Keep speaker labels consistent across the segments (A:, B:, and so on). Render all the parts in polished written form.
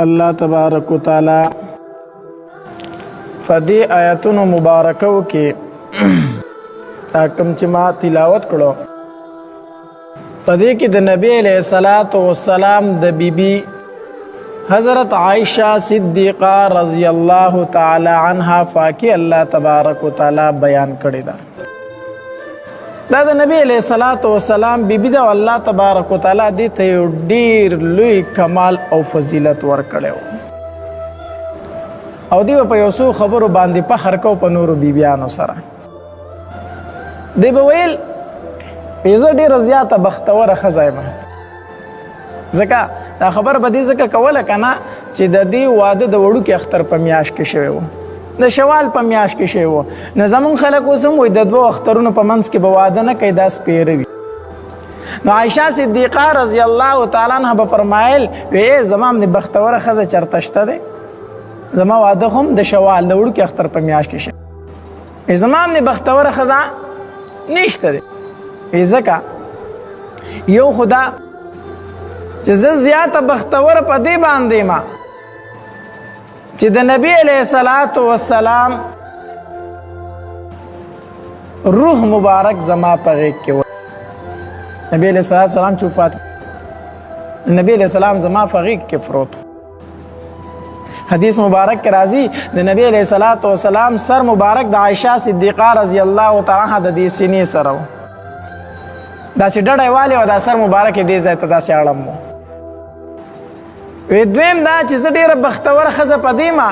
A: الله تبارک و تعالی فدی آیاتونو مبارکو کې کوم چې ما تلاوت کړو پدې کې د نبی علیہ الصلوۃ والسلام د بیبي حضرت عائشہ صدیقہ رضی الله تعالی عنها فاکی الله تبارک و تعالی بیان کړی دا د نبی علیہ الصلوۃ والسلام بیبي دا الله تبارک و تعالی دې ته ډیر لوی کمال او فضیلت ورکړو او دی په یو څو خبرو باندې په هر کو په نورو بیبيانو سره دی به ویل زه ډېره زیاته بختوره ښځه یم ځکه دا خبر به دې ځکه کوله که نه چې د دې واده د وړوکي اختر په میاشت کې شوی و د شوال په میاشت کې شوی و نو زمونږ خلک اوس هم وایي د دوو اخترونو په منځ کې به واده نه کوي دا سپېره وي نو عایشه صدیقه رضی الله تعالی عنها به فرمایل وی زما هم د بختوره ښځه چېرته شته دی زما واده هم د شوال د وړوکي اختر په میاشت کې شوی زما هم د بختوره ښځه نشته دی ځکه یو خدا چې زه زیاته بختوره په دې باندې ما چې د نبی علیہ الصلوۃ والسلام روح مبارک زما په غیږ کې و نبی علیہ الصلوۃ والسلام چې وفات نبی علیہ السلام زما په غیږ کې پروت حدیث مبارک کې راځي د نبی علیہ الصلوۃ والسلام سر مبارک د عائشہ صدیقہ رضی الله تعالی عنها د دې سینې سره و داسې ډډی والی او دا سر مبارک دې ځای ته داسې اړم و دویم دا چې زه ډېره بختوره ښځه په دې ما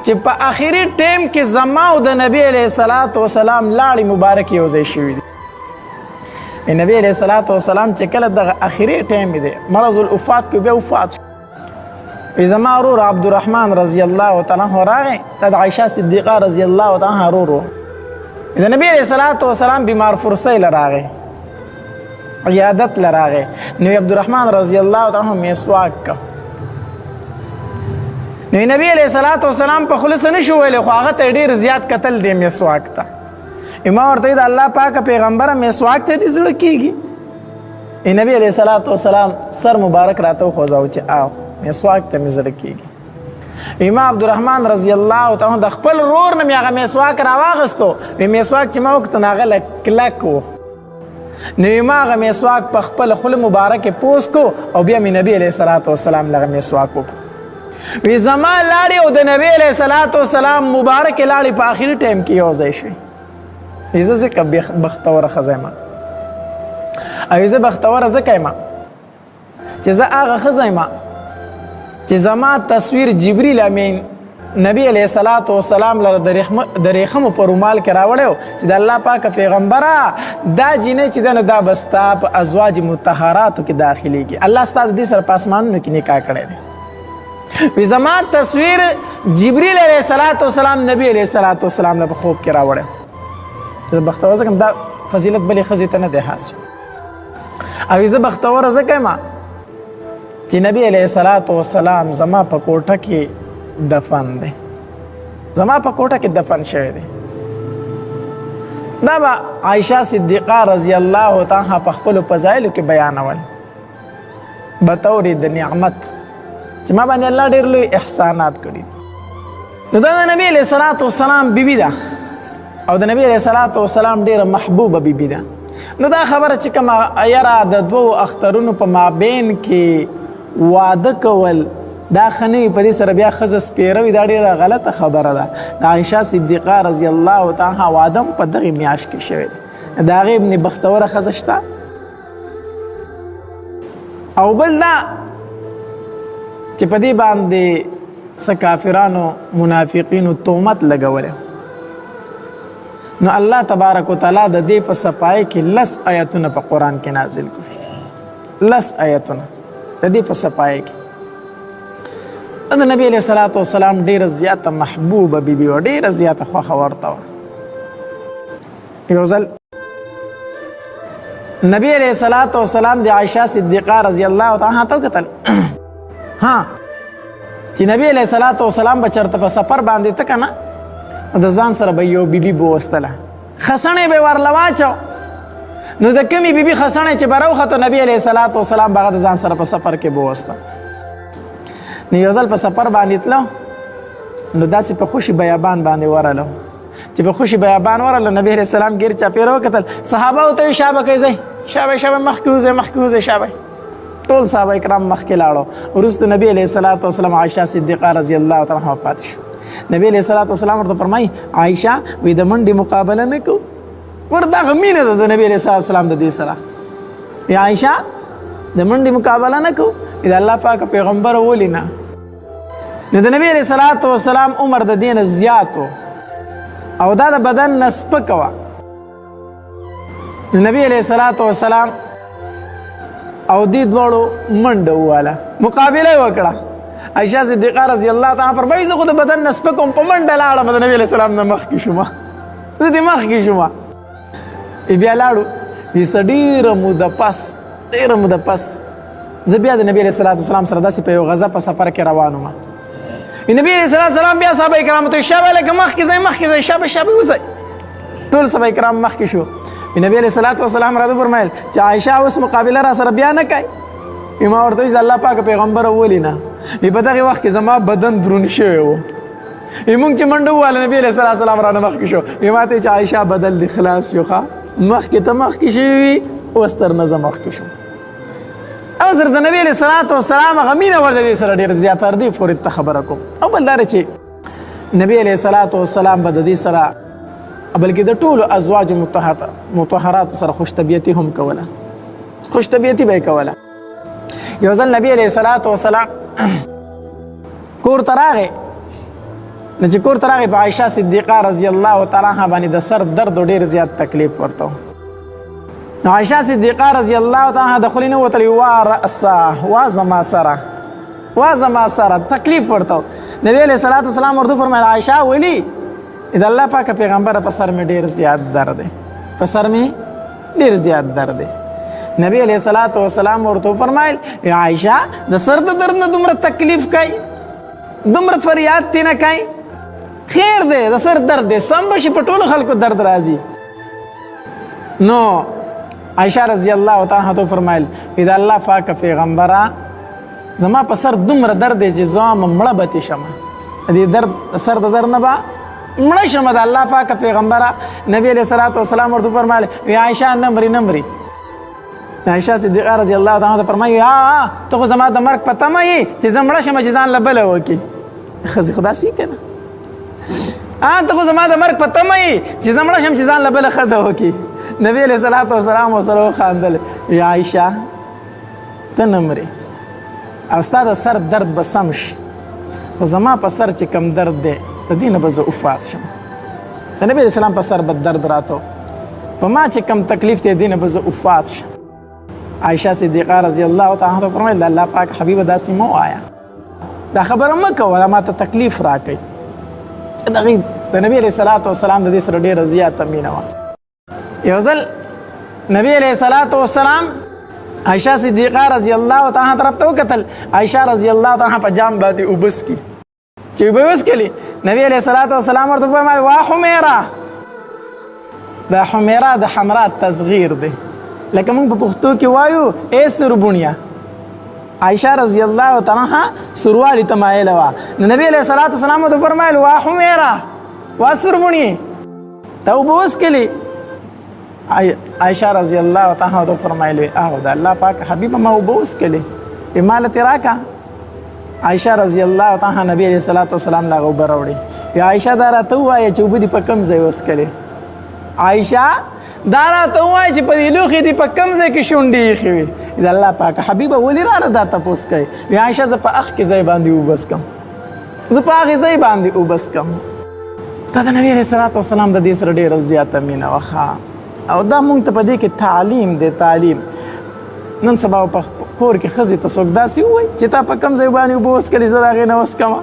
A: چې په آخري ټیم کې زما او د نبی علیہ الصلوۃ والسلام لاړې مبارک یو ځای شوي دي نبی علیہ الصلوۃ والسلام چې کله دغه آخري ټیم دی مرض الوفات کې بیا وفات زما ورور عبدالرحمن رضی الله تعالی عنہ راغی دا د عایشه صدیقه رضی الله تعالی عنها ورور و د نبی علیہ الصلوۃ والسلام بیمار فرسی له راغی عیادت له راغی نو عبدالرحمن رضی الله تعالی عنہ مسواک که نو نبی علیہ الصلوۃ والسلام په خلص نشو ویلی خو هغه ته ډېر زیات کتل دی مسواک ته ما ورته د الله پاک پیغمبره مسواک ته دې زړه کېږي نبی علیہ الصلوۃ والسلام سر مبارک راته وخوځاو چې آو مسواک ته مې زړه کېږي ما عبدالرحمن رضی الله تعالی عنہ د خپل ورور نه مې هغه مسواک راواغستو مسواک چې ما وکړ نو هغه کلک و نو ما هغه مسواک په خپل خوله مبارکې پوس کو او بیا مې نبی علیہ الصلوۃ والسلام لغه مسواک وکړو وی زما لاړې او د نبی علیہ الصلوۃ والسلام مبارکې لاړې په آخري ټایم کې یو ځای شوې زه ځکه بختوره ښځه یم او زه بختوره ځکه یم چې زه هغه ښځه یم چې زما تصویر جبریل امین نبی علیہ الصلوۃ والسلام لره د ریخمو په رومال کې راوړی چې د الله پاک پیغمبره دا جینۍ چې ده نو دا به ستا په ازواج مطهراتو کې داخلیږي الله ستا د دې سره په اسمانونو کې نکاح کړی دی وی زما تصویر جبریل علیہ الصلوۃ والسلام نبی علیہ الصلوۃ والسلام له خوب کې راوړی زه بختوره ځکه دا فضیلت بلې ښځې ته نه دی حاصل او زه بختوره ځکه یم چې نبی علیہ الصلوۃ والسلام زما په کوټه کې دفن دی زما په کوټه کې دفن شوی دی دا به عایشه صدیقه رضی الله تعالی عنها په خپلو فضایلو کې بیانول بطور د نعمت چې ما باندې الله ډېر لوی احسانات کړي دي نو دا د نبی علیہ الصلوۃ والسلام بیبي ده او د نبی علیہ الصلوۃ والسلام ډېره محبوبه بیبي ده نو دا خبره چې کومه یاره د دوو اخترونو په مابین کې واده کول دا ښه نه وي په دې سره بیا ښځه سپېره وي دا ډېره غلطه خبره ده د عایشه صدیقه رضی الله تعالی عنها واده هم په دغې میاشت کې شوی دی د هغې ابن بختوره ښځه شته او بل دا چې په دې باندې څه کافرانو منافقینو تهمت لګولی نو الله تبارک وتعالی د دې په صفایۍ کې 10 آیتونه په قرآن کې نازل کړي 10 آیتونه د دې په صفایۍ کې د نبی علیہ الصلوۃ والسلام ډېره زیاته محبوبه بیبي وه ډېره زیاته خوښه ورته وه یو ځل نبی علیہ الصلوۃ والسلام د عایشه صدیقه رضی الله تعالی عنها ته وکتل ها چې نبی علیہ الصلوۃ والسلام به چېرته په سفر باندې ته که نه د ځان سره به یو بیبي بوستله خسنې به ورله واچو نو د کمې بیبي خسنې چې به راوخته نبی علیہ الصلوۃ والسلام به هغه د ځان سره په سفر کې بوسته نو یو ځل په سفر باندې تلو نو داسې په خوشي بیابان باندې ورالو چې په خوشي بیابان ورالو نبی علیہ السلام ګیر چاپېره وکتل صحابه ورته شابه کوي ځئ شابه مخکې وځئ شابه ټول صحابه کرام مخکې لاړو وروسته نبی علیہ الصلوۃ والسلام عائشہ صدیقه رضی الله تعالی عنها وفات شو نبی علیہ الصلوۃ والسلام ورته فرمایي عائشہ وې د منډې مقابله نه کو ورته مینه ده د نبی علیہ الصلوۃ والسلام د دې سره یا عائشہ د منډې مقابله نه کو د الله پاک پیغمبر ولینا نو د نبی علیہ الصلوۃ والسلام عمر د دین زیاتو او دا د بدن نسبک وا نبی علیہ الصلوۃ والسلام او دې دوړو منډه واله مقابله وکړه عائشہ صدیقہ رضی الله تعالی عنها فرمایي زه خو د بدن نسبکم په منډه لاړم د نبی علیہ السلام نه مخکې شوم زه دې مخکې شوم بیا لاړو وی ډېره موده پس زه بیا د نبی علیہ الصلوۃ والسلام سره داسې په یو غزه په سفر کې روان وم نبی علیہ الصلوۃ والسلام بیا صحابه کرامو ته شابه لکه مخکې ځئ شابه وځئ ټول صحابه کرام مخکې شو نبی علیہ الصلوۃ والسلام راته فرمایل چې عائشہ اوس مقابله را سره بیا نه کوي ما ورته ویل الله پاک پیغمبر ولینا په دغه وخت کې زما بدن درون شوی و موږ چې منډه واله نبی علیہ الصلوۃ والسلام را مخکې شو ما ته چې عائشہ بدل خلاص شو مخکې ته مخکې شوی اوس تر نه زه مخکې شوم او سره د نبی علیہ الصلوۃ والسلام غمینه ورته دې سره ډېر زیات تر دې پورې ته خبره کوم او بل دا چې نبی علیہ الصلوۃ والسلام به د دې سره بلکې د ټولو ازواج مطهرات سره خوش طبیعتي هم کوله خوش طبیعتي به کوله یو ځل نبی علیہ الصلوۃ والسلام کور ته راغی نو چې کور ته راغی په عائشہ صدیقه رضی الله تعالی عنها باندې د سر درد ډېر زیات تکلیف ورته نو عائشہ صدیقه رضی الله تعالی عنها د خولې نه وتلی وا رأسه وا زما سره تکلیف ورته نبی علیہ الصلوۃ والسلام ورته فرمایل عائشہ ولی د الله پاک پیغمبر په سر مې ډېر زیات درد دی نبی علیہ الصلوۃ والسلام ورته فرمایل عائشہ د سر د درد نه دومره تکلیف کوي دومره فریاد تی نه کوي خیر دی د سر درد دی سم به شي په ټولو خلکو درد راځي نو عائشہ رضی الله تعالی عنها فرمایل د الله پاک پیغمبره زما په سر دومره درد دی چې زما مړه به شم د درد سر د درد نه به مړه شم د الله پاک پیغمبره نبی علیہ الصلوۃ والسلام ورته فرمایل عائشہ نمبري عائشہ صدیقہ رضی الله تعالی عنها فرمایي ته خو زما د مرګ په تمه یې چې زه مړه شم چې ځان له بله وکړي ښځې خو داسې که نه ته خو زما د مرګ په تمه یې چې زه مړه شم چې ځان له بله ښځه وکړي نبی علیہ الصلوۃ والسلام ورسره وخندل عائشہ ته نه مرې او ستا د سر درد به سم شي خو زما په سر چې کم درد دی د دې نه به زه وفات شم د نبی علیہ السلام په سر به درد راته په ما چې کم تکلیف دی د دې نه به زه وفات شم عائشہ صدیقہ رضی الله تعالی عنها فرمایل الله پاک حبیبه داسې مه وایه دا خبره مه کوه ما ته تکلیف راکوي د نبی علیہ الصلوۃ والسلام د دې سره ډېره زیاته مینه وه یو ځل نبی علیہ الصلوۃ والسلام عائشہ صدیقہ رضی الله تعالی عنها طرف ته وکتل عائشہ رضی الله تعالی عنها په جام باندې اوبس کی چې اوبه وسکلي نبی علیہ الصلوۃ والسلام ورته فرمایل وا حمیره دا حمیره د حمرا تصغیر دی لکه موږ په پښتو کې وایو ای سربونیا عائشہ رضی الله تعالی عنها سروالی تمایل وا نبی علیہ الصلوۃ والسلام ورته فرمایل وا حمیره وا سربونی ته اوبه وسکلي عائشہ رضی الله تعالی عنها فرمایل د الله پاک حبیب ما اوبه وسکلي امالت راکا عائشہ رضی الله تعالی عنها نبی علیہ الصلوۃ والسلام لا اوبه راوړي یا عائشہ دا راته وایي چې اوبه دې په کم ځای وسکلي عائشہ دا راته وایي چې په دې لوښي دې په کم ځای کې شونډې ایښې وي د الله پاک حبیبه ولې راله دا تپوس کوي یا عائشہ زه په اخ کې ځای باندې اوبس کم زه په هغې ځای باندې اوبس کم دا د نبی علیہ الصلوۃ والسلام د دې سره ډېره زیاته مینه وه او دا مونږ ته په دې کې تعلیم دی تعلیم نن سبا په کور کې ښځې ته څوک داسې ووایي چې تا په کم ځای باندې اوبه وڅکلې زه د هغې نه وڅکمه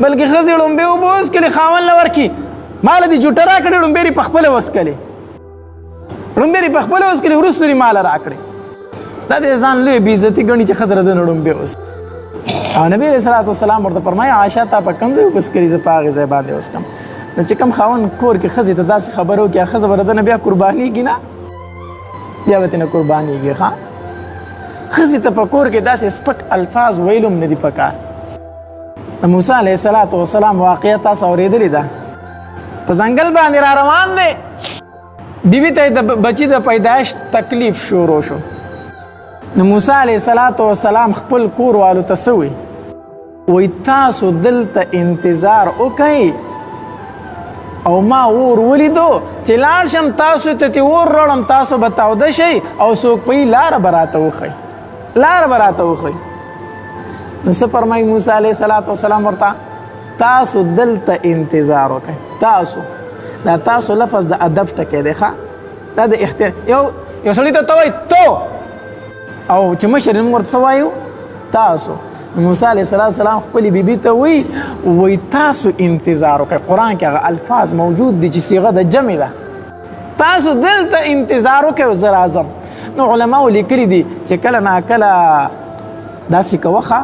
A: بلکې ښځې ړومبې اوبه وڅکلې خاوند له ورکړي ما له دې جوټه راکړې ړومبې دې په خپله وڅکلې ړومبې دې په خپله وڅکلې وروسته دې ما له راکړې دا د ځان لوی بېعزتي ګڼي چې ښځه د نه ړومبې وڅکي او نبي علیہ الصلوۃ والسلام ورته فرمایي عائشہ تا په کم ځای وڅکلې زه په هغې ځای باندې وڅکم نو چې کوم خاوند کور کې ښځې ته داسې خبره وکړي ښځه به د ده نه بیا قربانېږي نه بیا به ترې نه قربانېږي ښه ښځې ته په کور کې داسې سپک الفاظ ویل هم نه دي پکار د موسی علیه السلام واقعه تاسو اورېدلې ده. په ځنګل باندې را روان دی، بیبي ته د بچي د پیدایش تکلیف شروع شو. نو موسی علیه السلام خپل کور والو ته څه وایي؟ وایي تاسو دلته انتظار وکئ او ما اور ولیدو چې لاړ شم تاسو ته اور راوړم، تاسو به تاوده شئ او څوک پوهي لاره به راته وښئ، لاره به راته وښئ. نو څه فرمایي موسی علیه السلام ورته؟ تاسو دلته انتظار وکئ. تاسو دا تاسو لفظ د ادب ټکی دی ښه، دا د اختیار یو سړي ته وایي تو، او چې مشر موږ ورته څه وایو؟ تاسو. موسی علیه السلام خپلې بیبي ته وایي تاسو انتظار وکئ. قرآن کې هغه الفاظ موجود دي چې صیغه د جمع ده. تاسو دلته انتظار وکئ او زه راځم. نو علماو لیکلي دي چې کله ناکله داسې کوه ښه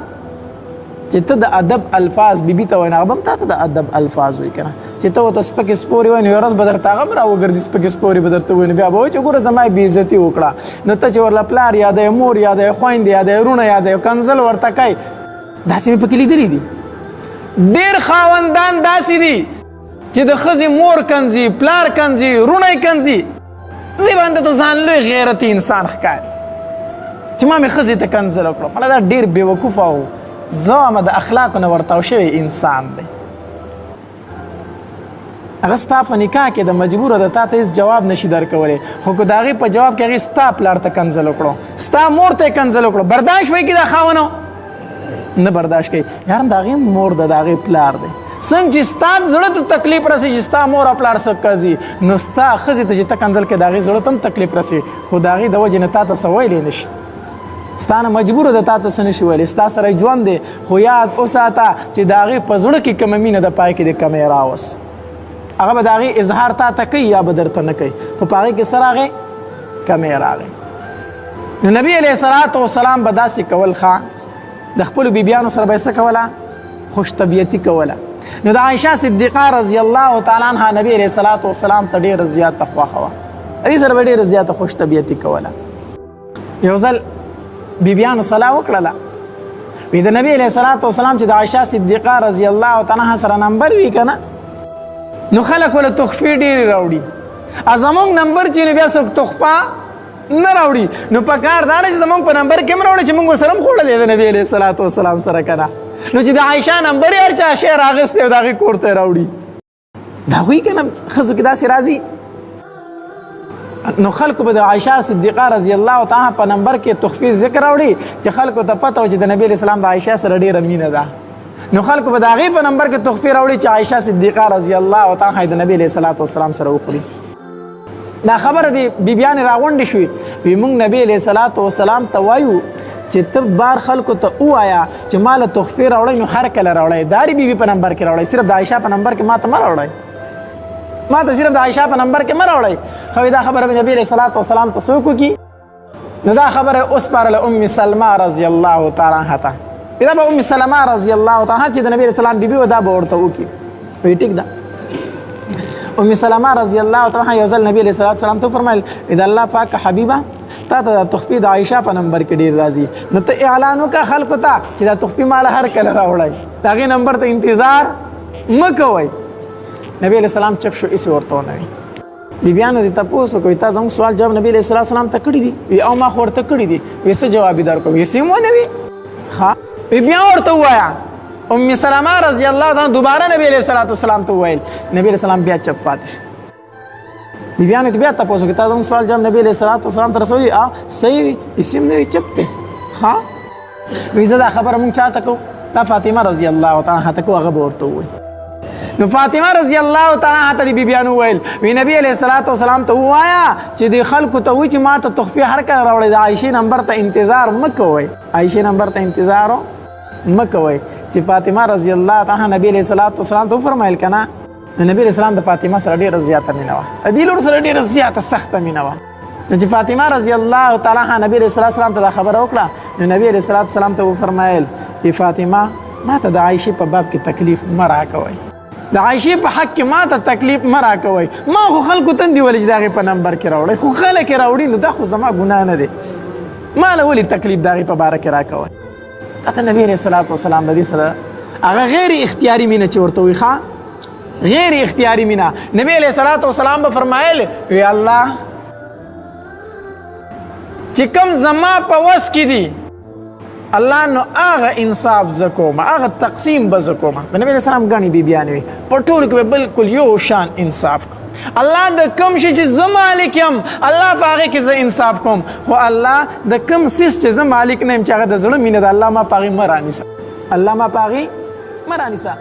A: چې ته د ادب الفاظ بیبي ته وایي، هغه به هم تا ته د ادب الفاظ وایي که نه. چې ته ورته سپکې سپورې وایي نو یوه ورځ به درته هغه هم راوګرځي سپکې سپورې به درته وایي، نو بیا به وایي چې ګوره زما یې بېعزتي وکړه. نو ته چې ورله پلار یادوې، مور یادوې، خویندې یادوې، وروڼه یادوې، کنځل ورته کوي. داسې مې پکې لیدلي دي. ډېر خاوندان داسې دي چې د ښځې مور کنځي، پلار کنځي، وروڼه یې کنځي. دې باندې ته ځان لوی غیرتي انسان ښکاري چې ما مې ښځې ته کنځل وکړو. مالا دا ډېر بېوقوفه او زه د اخلاقو نه ورتاو شوی انسان دی. هغه ستا په نکاح کې د مجبوره ده تا ته هېڅ جواب نشي درکولی، خو که د هغې په جواب کې هغې ستا پلار ته کنځل وکړو، ستا مور ته یې کنځل وکړو، برداشت وایي که دا خاونه نه برداشت کوي. یار د هغې مور ده، د هغې پلار دی. څنګه چې ستا زړه ته تکلیف رسي چې ستا مور او پلار څه کوي، نو ستا ښځې ته چې ته کنځل کوې د هغې زړه ته هم تکلیف رسي، خو د هغې د وجې نه تا ته څه ویلی نه شي. ستا نه مجبوره ده تا ته څه نشي ویلی، ستا سره ژوند دی، خو یاد وساته چې د هغې په زړه کې کومه مینه ده پای کې د کمې راوس. هغه به د هغې اظهار تا ته کوي یا به درته نه کوي، خو په هغې کې څه راغی؟ کمې راغی. نو نبي علیه السلام به داسې کول ښه، د خپلو بیبیانو سره به یې څه کوله؟ خوش طبیعتي کوله. نو د عایشه صدیقه رضی الله تعالی عنها نبي علیه السلام ته ډېره زیاته خوښه وه، هغې سره به ډېره زیاته خوش طبیعتي کوله. یو ځل بیبیانو صلاح وکړله، وی د نبی علیه السلام چې د عایشه صدیقه رضی الله تعالی عنها سره نمبر وي که نه، نو خلک ولې تحفې ډېرې راوړي، زمونږ نمبر چې نو بیا څوک تحفه نه راوړي. نو په کار دا ده چې زمونږ په نمبر کې هم راوړي چې مونږ ورسره هم خوړلی د نبي علیه السلام سره که نه. نو چې د عایشه نمبر یې هر چا شی راغستی او د هغې کور ته یې راوړي. دا وایي که نه ښځو کې داسې راځي. نو خلکو به د عایشه صدیقه رضی الله تعالی په نمبر کې تحفې ذکر راوړي چې خلکو ته پته وه چې د نبي علیه السلام د عایشه سره ډېره مینه ده. نو خلکو به د هغې په نمبر کې تحفې راوړي چې عایشه صدیقه رضی الله تعالی د نبي علیه السلام سره وخوري. دا خبره دی بیبیانې راغونډې شوې، وی موږ نبي علیه السلام ته وایو چې ته بار خلکو ته ووایه چې ما له تحفې راوړئ نو هر کله راوړئ، داري بیبي په نمبر کې راوړئ، صرف د عایشه په نمبر کې ما ته مه راوړئ، ما ته صرف د عایشه په نمبر کې مه راوړئ. خو دا خبره نبي علیه السلام ته څوک وکړي؟ نو دا خبره وسپارله ام سلمه رضی الله تعالی عنها ته. دا به ام سلمه رضی الله تعالی عنها چې د نبي علیه السلام بیبي وه دا به ورته وکړي. وایي ټیک ده. ام سلمه رضی الله تعالی عنها یو ځل نبي علیه السلام ته وفرمیل د الله پاک حبیبه تا ته د تحفې د عایشه په نمبر کې ډېر راځي، نو ته اعلان وکړه خلکو ته چې دا تحفې ماله هر کله راوړئ، د هغې نمبر ته انتظار مه کوئ. نبی علیه السلام چپ شو، هېڅ ورته ونه وي. بیبیانو دې تپوس وکړو تا زموږ سوال جواب نبی علیه السلام ته کړي دي؟ وي او ما خو ورته کړي دي. وایي څه جواب یې درکړو؟ هېڅ هم ونه وي. ښه وی بیا ورته ووایه. ام سلمه رضی الله تعالی دوباره نبی علیه السلام ته وویل، نبی علیه السلام بیا چپ پاتې شو. بیبیانو ته بیا تپوس وکړو تا زموږ سوال جواب نبی علیه السلام ته رسولی؟ صحیح وي، هېڅ هم نه وي، چپ دی. ښه وایي زه دا خبره مونږ چا ته کوو؟ دا فاطمه رضی الله تعالی عنها ته کوو، هغه به ورته ووایي. نو فاطمه رضی الله تعالی عنها ته د بیبیانو وویل، وی نبی علیه السلام ته ووایه چې د خلکو ته وایي چې ما ته تحفې هر کله راوړئ، د عایشې نمبر ته انتظار مه کوئ، عایشې نمبر ته انتظار مه کوئ. چې فاطمه رضی الله تعالی عنها نبی علیه السلام ته وفرمیل که نه، نو نبی علیه السلام د فاطمه سره ډېره زیاته مینه وه، د دې لور سره ډېره زیاته سخته مینه وه. نو چې فاطمه رضی الله تعالی عنها نبی علیه السلام ته دا خبره وکړه، نو نبی علیه السلام ته وفرمیل ای فاطمه ما ته د عایشې په باب کې تکلیف مه راکوئ، د عایشې په حق کې ما ته تکلیف مه راکوئ. ما خو خلکو تندې ولې چې د هغې په نمبر کې راوړئ، خو خلک یې راوړي، نو دا خو زما ګناه نه دی، ما له ولې تکلیف د هغې په باره کې راکوئ. دا ته نبي علیه السلام د دې سره هغه غیر اختیاري مینه چې ورته وي ښه غیر اختیاري مینه نبی علیه الصلاۃ والسلام به فرمایل وی الله چې کوم زما په وس کې دي الله نو هغه انصاف زکوم هغه تقسیم به زکوم د نبی علیه السلام غني بیبیانې وي په ټولو کې به بالکل یو شان انصاف کوم الله د کوم شي چې زه مالک یم الله په هغې کې زه انصاف کوم خو الله د کوم څیز چې زه مالک نه یم چې هغه د زړه مینه ده الله ما په هغې مه رانیسه الله ما په هغې مه رانیسه